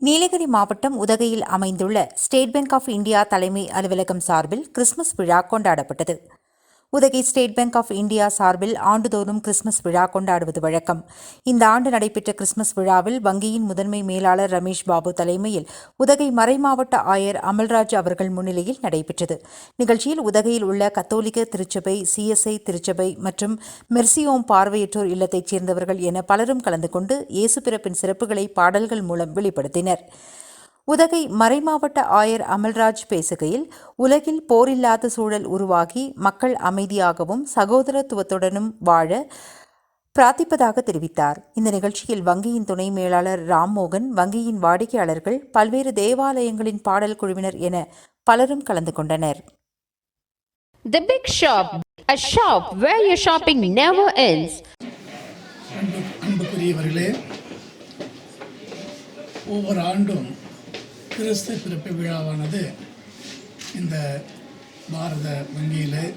நீலகிரி மாவட்டம் உதகையில் அமைந்துள்ள ஸ்டேட் பேங்க் ஆஃப் இந்தியா தலைமை அலுவலகம் சார்பில் கிறிஸ்துமஸ் விழா கொண்டாடப்பட்டது. Udhagai State Bank of India சார்பில் ஆண்டுதோறும் கிறிஸ்துமஸ் விழா கொண்டாடுவது வழக்கம். இந்த ஆண்டு நடைபெற்ற கிறிஸ்துமஸ் விழாவில் வங்கியின் முதன்மை மேலாளர் ரமேஷ் பாபு தலைமையில் உதகை மறைமாவட்ட ஆயர் அமல்ராஜ் அவர்கள் முன்னிலையில் நடைபெற்றது. நிகழ்ச்சியில் உதகையில் உள்ள கத்தோலிக்க திருச்சபை, CSI திருச்சபை மற்றும் மெர்சியோம் பார்வையற்றோர் இல்லத்தைச் சேர்ந்தவர்கள் என பலரும் கலந்து கொண்டு இயேசு பிறப்பின் சிறப்புகளை பாடல்கள் மூலம் வெளிப்படுத்தினர். உதகை மறைமாவட்ட ஆயர் அமல்ராஜ் பேசுகையில், உலகில் போரில்லாத சூழல் உருவாகி மக்கள் அமைதியாகவும் சகோதரத்துவத்துடனும் வாழ பிரார்த்திப்பதாக தெரிவித்தார். இந்த நிகழ்ச்சியில் வங்கியின் துணை மேலாளர் ராம்மோகன், வங்கியின் வாடிக்கையாளர்கள், பல்வேறு தேவாலயங்களின் பாடல் குழுவினர் என பலரும் கலந்து கொண்டனர். The Big Shop, a shop where your shopping never ends. அன்புக்குரியவர்களே, ஒவ்வொரு ஆண்டும் கிறிஸ்து பிறப்பு விழாவானது இந்த பாரத வங்கியில்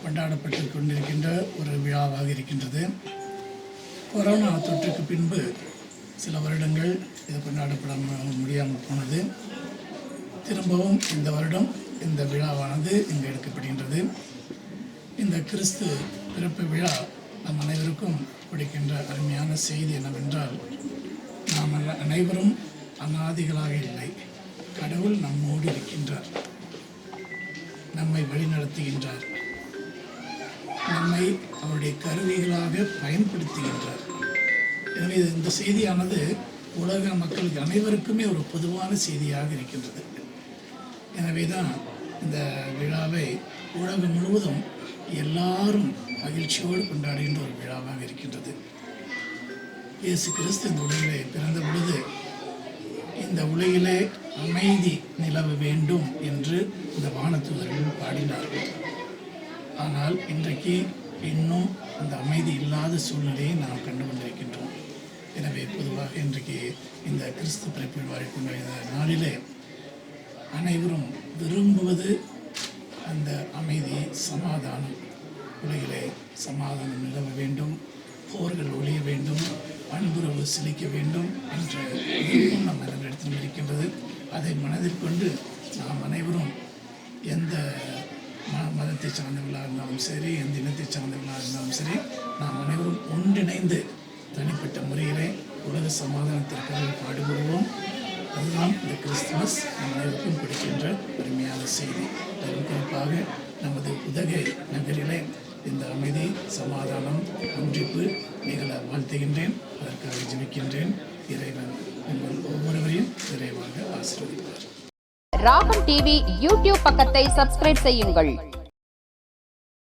கொண்டாடப்பட்டு கொண்டிருக்கின்ற ஒரு விழாவாக இருக்கின்றது. கொரோனா தொற்றுக்கு பின்பு சில வருடங்கள் இது கொண்டாடப்பட முடியாமல் போனது. திரும்பவும் இந்த வருடம் இந்த விழாவானது இங்கு எடுக்கப்படுகின்றது. இந்த கிறிஸ்து பிறப்பு விழா நம் அனைவருக்கும் கொடுக்கின்ற அருமையான செய்தி என்னவென்றால், நாம் அனைவரும் அநாதிகளாக இல்லை. கடவுள் நம்மோடு இருக்கின்றார், நம்மை வழிநடத்துகின்றார், நம்மை அவருடைய கருவிகளாக பயன்படுத்துகின்றார். எனவே இந்த செய்தியானது உலக மக்களுக்கு அனைவருக்குமே ஒரு பொதுவான செய்தியாக இருக்கின்றது. எனவே தான் இந்த விழாவை உலகம் முழுவதும் எல்லாரும் மகிழ்ச்சியோடு கொண்டாடுகின்ற ஒரு விழாவாக இருக்கின்றது. இயேசு கிறிஸ்து இந்த உலகிலே பிறந்த பொழுது இந்த உலகிலே அமைதி நிலவ வேண்டும் என்று இந்த வானதூதர்கள் பாடினார்கள். ஆனால் இன்றைக்கு இன்னும் அந்த அமைதி இல்லாத சூழ்நிலையை நாம் கண்டு கொண்டிருக்கின்றோம். எனவே பொதுவாக இன்றைக்கு இந்த கிறிஸ்து பிறப்பு விழாவை கொண்டாடிய நாளிலே அனைவரும் விரும்புவது அந்த அமைதி, சமாதானம். உலகிலே சமாதானம் நிலவ வேண்டும், போர்கள் ஒழிய வேண்டும், அன்புறவு செழிக்க வேண்டும் என்ற விருப்பம் நம் இடத்தில் இருக்கின்றது. அதை மனதில் கொண்டு நாம் அனைவரும் எந்த மதத்தை சார்ந்தவர்களாக இருந்தாலும் சரி, எந்த இனத்தை சார்ந்தவர்களாக இருந்தாலும் சரி, நாம் அனைவரும் ஒன்றிணைந்து தனிப்பட்ட முறையிலே உலக சமாதானத்திற்காக பாடுபடுவோம். அதுதான் இந்த கிறிஸ்துமஸ் நம் அனைவருக்கும் கொடுக்கின்ற அருமையான செய்தி. அதன் குறிப்பாக நமது உதகை நகரிலே இந்த அமைதி, சமாதானம், ஒன்றிப்பு நிகழ வாழ்த்துகின்றேன். அதற்காக ஜெபிக்கின்றேன். இறைவன் உங்கள் ஒவ்வொருவரையும் நிறைவாக ஆசீர்வதிப்பார். ராகம் டிவி யூடியூப் பக்கத்தை சப்ஸ்கிரைப் செய்யுங்கள்.